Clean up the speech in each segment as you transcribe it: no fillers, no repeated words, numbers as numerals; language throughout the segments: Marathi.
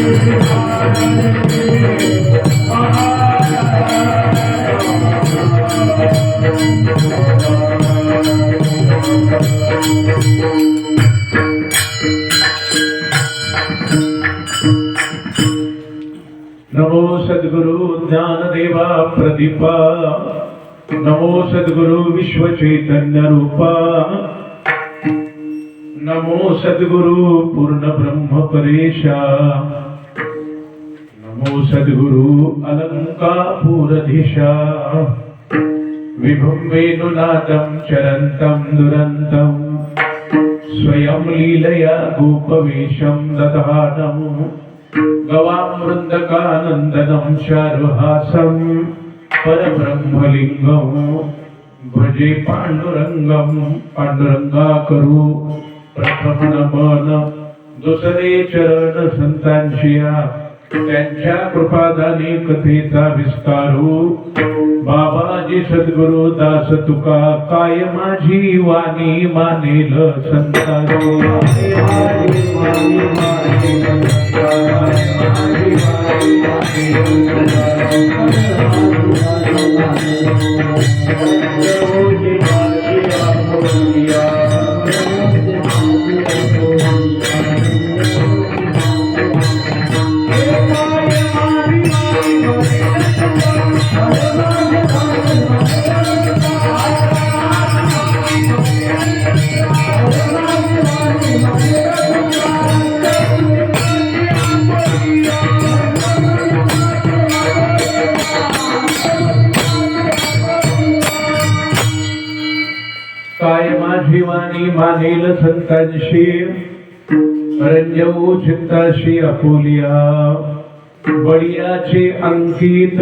नमो सद्गुरु ज्ञानदेवा प्रदीपा, नमो सद्गुरु विश्व चैतन्य रूपा, नमो सद्गुरु पूर्ण ब्रह्म परेशा, नमो सद्गुरु अलंकापुरधीशा, विभुं वेणुनादं चरन्तं दुरन्तं स्वयं लीलया गोपवेशं दधानम् गवामृन्दकानन्दनं चारुहासं परब्रह्मलिंगं भजे पांडुरंगं। पांडुरंगाकरू प्रथम नमन दुसरे चरण संतांशिया, त्यांच्या कृपादानी कथेचा विस्तारू। बाबाजी सद्गुरु दास तुका काय माझी वाणी मानेल संतांची। काय माझी वाणी मानेल संतांशी, रंजवू चित्ताशी आपुलिया। बळीयाचे अंकित,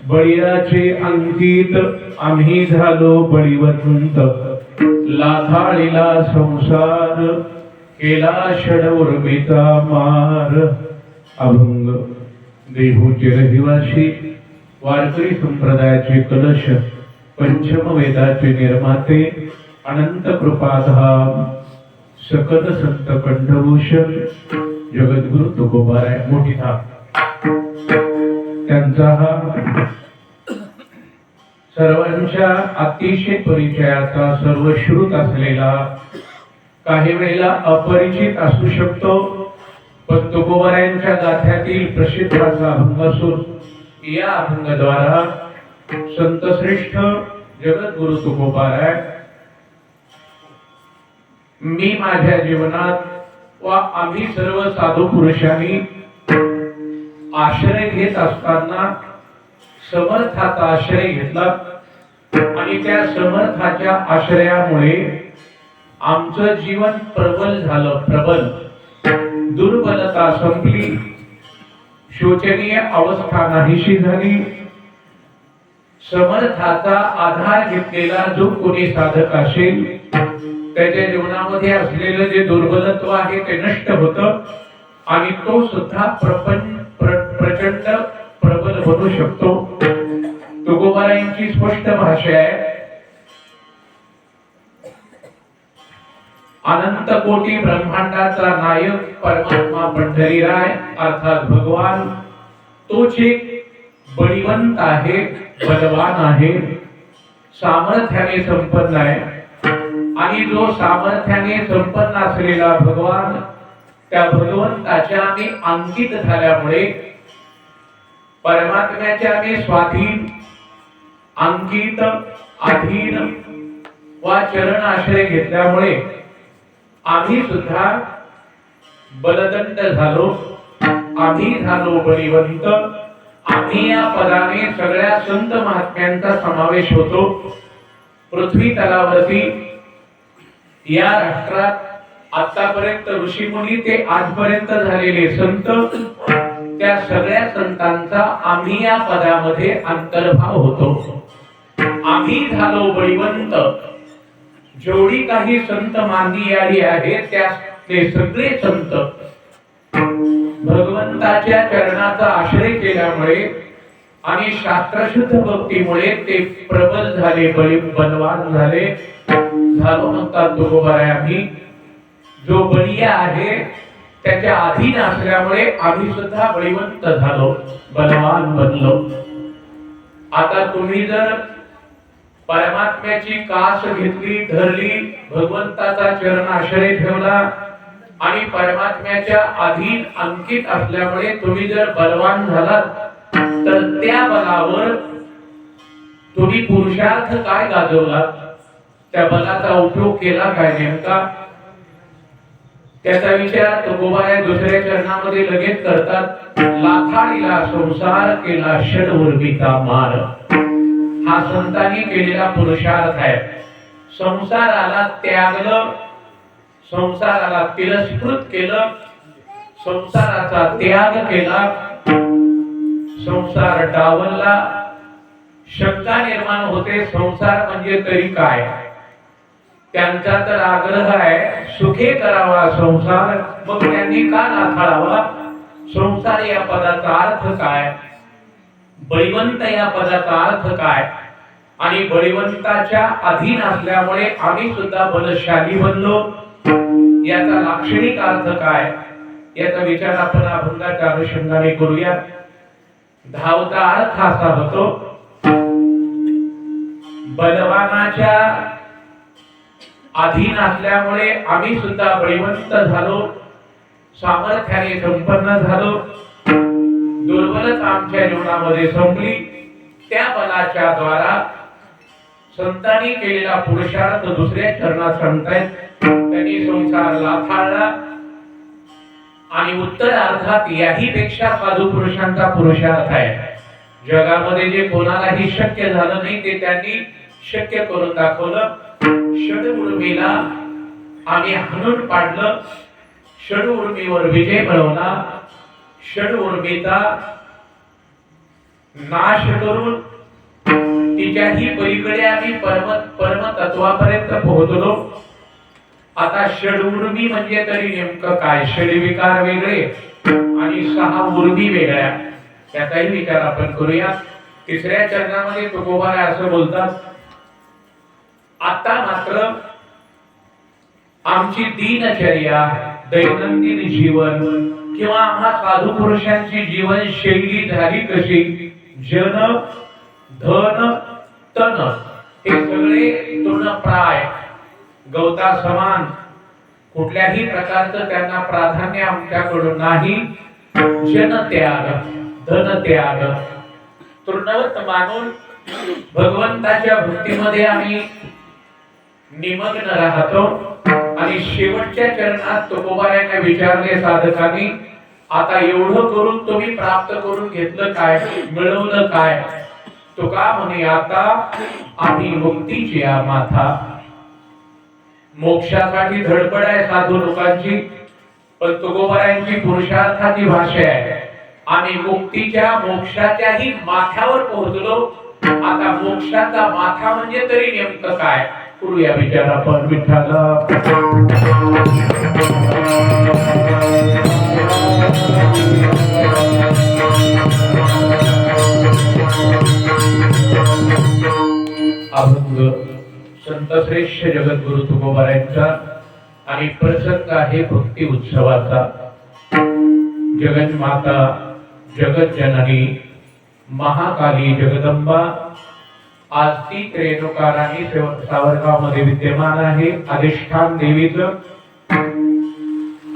बळीयाचे अंकित आम्ही झालो बळीवंत। लाथाळीला संसार केला षडउर्मिता मार। अभंग देहूचे रहिवासी, वारकरी संप्रदायाचे कलश, पंचम वेदाचे निर्माते, अनंत कृपाधाम, सकल संत कंठभूषण जगद्गुरु तुकोबाराय मोठी थाप। त्यांचा हा सर्वांच्या अतिशय परिचयाचा, सर्वश्रुत असलेला, काही वेळेला अपरिचित असू शकतो, पण तुकोबारायांच्या गाथ्यातील प्रसिद्ध असा अभंग असून या अभंगाद्वारा संत श्रेष्ठ जगद्गुरु तुकोबाराय मी माझ्या जीवनात व आम्ही सर्व साधू पुरुषांनी आश्रय घेत असताना समर्थाचा आश्रय घेतला आणि त्या समर्थाच्या आश्रयामुळे आमचं जीवन प्रबल झालं। प्रबल दुर्बलता संपली, शोचनीय अवस्था नाहीशी झाली। समर्थाचा आधार घेतलेला जो कोणी साधक असेल त्याच्या जीवनामध्ये असलेलं जे दुर्बलत्व आहे ते नष्ट होतं आणि तो सुद्धा प्रचंड प्रबल बनू शकतो। तुकोबारायांची स्पष्ट भाषा आहे, अनंत कोटी ब्रह्मांडाचा नायक परमात्मा पंढरीराय अर्थात भगवान तोच एक बळीवंत आहे, बलवान आहे, सामर्थ्याने संपन्न आहे। आणि जो सामर्थ्याने संपन्न असलेला भगवान, त्या भगवंताच्या आम्ही अंकित झाल्यामुळे, परमात्म्याच्या आम्ही स्वाधीन, अंकित, अधीन वा चरण आश्रय घेतल्यामुळे आम्ही सुद्धा बलदंड झालो, आम्ही झालो बळीवंत। आम्ही या पदाने सगळ्या संत महात्म्यांचा समावेश होतो। पृथ्वी तलावरती या राष्ट्रात आतापर्यंत ऋषीमुनी ते आजपर्यंत झालेले संत, त्या सगळ्या संतांचा आम्ही या पदामध्ये अंतर्भाव होतो। आम्ही झालो बळीवंत। जेवढी काही संत मानली आली आहेत त्या ते सगळे संत भगवंताच्या चरणाचा आश्रय केल्यामुळे आणि शास्त्रशुद्ध भक्तीमुळे ते प्रबल झाले, बलवान झाले। झालो म्हणतात तुकोबाराय आम्ही जो बळीया आहे त्याच्या अधीन असल्यामुळे आम्ही सुद्धा बळीवंत झालो, बलवान बनलो. आता तुम्ही जर परमात्म्याची कास घेतली, धरली, भगवंताचा चरणाश्रय ठेवला आणि परमात्म्याच्या अधीन अंकित असल्यामुळे तुम्ही जर बलवान झालात तर त्या बलावर तुम्ही पुरुषार्थ काय गाजवलात, त्या बलाचा उपयोग केला काय नेमका, त्याचा विचार तुकोबाराय दुसऱ्या चरणामध्ये लगेच करतात. लाथाडीला संसार केला षडवर्मिता मार. हा संतांनी केलेला पुरुषार्थ आहे. संसाराला त्यागलं, संसाराला तिरस्कृत केलं, संसाराचा त्याग केला, संसार डावलला. शंका निर्माण होते, संसार म्हणजे तरी काय. त्यांचा तर आग्रह आहे सुखे करावा संसार, मग त्यांनी का नाथाळावा. संसार या पदाचा अर्थ काय, बळीवंत या पदाचा अर्थ काय, आणि बळीवंताच्या अधीन असल्यामुळे आम्ही सुद्धा बलशाली बनलो, याचा लाक्षणिक अर्थ काय, याचा विचार आपण अभंगाच्या अनुषंगाने करूया. धावता अर्थ असा होतो, बलवानाच्या अधीन असल्यामुळे आम्ही सुद्धा बळीवंत झालो, सामर्थ्याने संपन्न झालो. दुर्बलता आमच्या जीवनामध्ये संपली. त्या बलाच्या द्वारा संतांनी केलेला पुरुषार्थ दुसऱ्या चरणात सांगतायत. त्यांनी संसार लाथाळला आणि उत्तर अर्थात याही पेक्षा साधू पुरुषांचा पुरुषार्थ आहे. जगामध्ये जे कोणालाही शक्य झालं नाही ते त्यांनी शक्य करून दाखवलं. षडउर्मीला आम्ही हाणून पाडलं, षडउर्मीवर विजय मिळवला, षडउर्मीचा नाश करून तिच्याही पलीकडे आम्ही परमतत्वापर्यंत पोहोचलो. आता षडउर्मी म्हणजे तरी नेमकं काय, षडविकार वेगळे आणि 6 उर्मी वेगळ्या, त्याचाही विचार आपण करूया. तिसऱ्या चरणामध्ये तुकोबाराय असं बोलतात, आता मात्र आमची दिनचर्या, दैनंदिन जीवन किंवा आम्हा साधू पुरुषांची जीवनशैली झाली कशी, जन धन तन हे सगळे तृणप्राय, गवता समान, कुठल्याही प्रकारचं त्यांना प्राधान्य आमच्याकडून नाही. जनत्याग, धनत्याग, तृणवत मानून भगवंताच्या भक्तीमध्ये आम्ही निमग्न राहतो. आणि शेवटच्या चरणात तुकोबारायांना विचारले साधकांनी, आता एवढं करून तुम्ही प्राप्त करून घेतलं काय, मिळवलं काय. तुका म्हणे, आता आम्ही मुक्तीची माथा. मोक्षासाठी धडपड आहे साधू लोकांची, पण तुकोबारायांची पुरुषार्थाची भाषा आहे. आम्ही मुक्तीच्या मोक्षाच्याही माथ्यावर पोहोचलो. आता मोक्षाचा माथा म्हणजे तरी नेमकं काय, करूया विचार आपण. विठ्ठल अभंग संत श्रेष्ठ जगद्गुरु तुकोबारायांचा आणि प्रसंग आहे भक्ती उत्सवाचा. जगन्माता, जगत जननी, महाकाली जगदंबा आज ती रेणुका राणी सावरगाव मध्ये विद्यमान आहे. अधिष्ठान देवीचं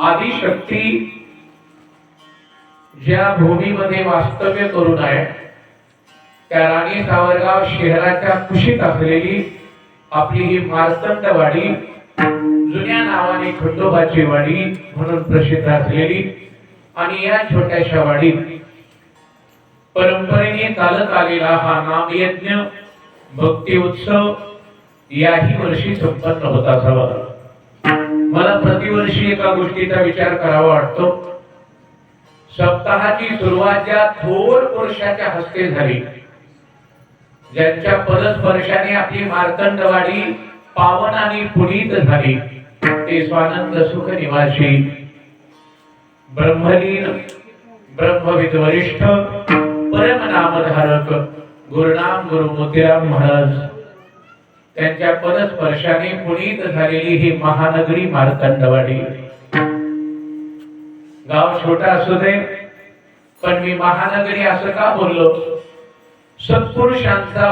आदिशक्ती ज्या भूमीमध्ये वास्तव्य करून आहे त्या राणी सावरगाव शहराच्या कुशीत असलेली आपली ही मार्तंडवाडी, जुन्या नावाने खंडोबाची वाडी म्हणून प्रसिद्ध असलेली, आणि या छोट्याशा वाडीत परंपरेने चालत आलेला हा नामयज्ञ भक्ती उत्सव याही वर्षी संपन्न होत असावा. मला प्रतिवर्षी एका गोष्टीचा विचार करावा वाटतो. सप्ताहाची सुरुवात ज्या थोर पुरुषाच्या हस्ते झाली, ज्यांच्या पदस्पर्शाने आपली मार्तंडवाडी पावन आणि पुनीत झाली, ते स्वानंद सुख निवासी ब्रह्मलीन ब्रह्मविद वरिष्ठ परम नामधारक गुरुनाम गुरु मोतीराम महाराज, त्यांच्या पदस्पर्शाने पुनीत झालेली ही महानगरी मार्तंडवाडी. गाव छोटा असू दे, पण मी महानगरी असं का बोललो? सत्पुरुषांचा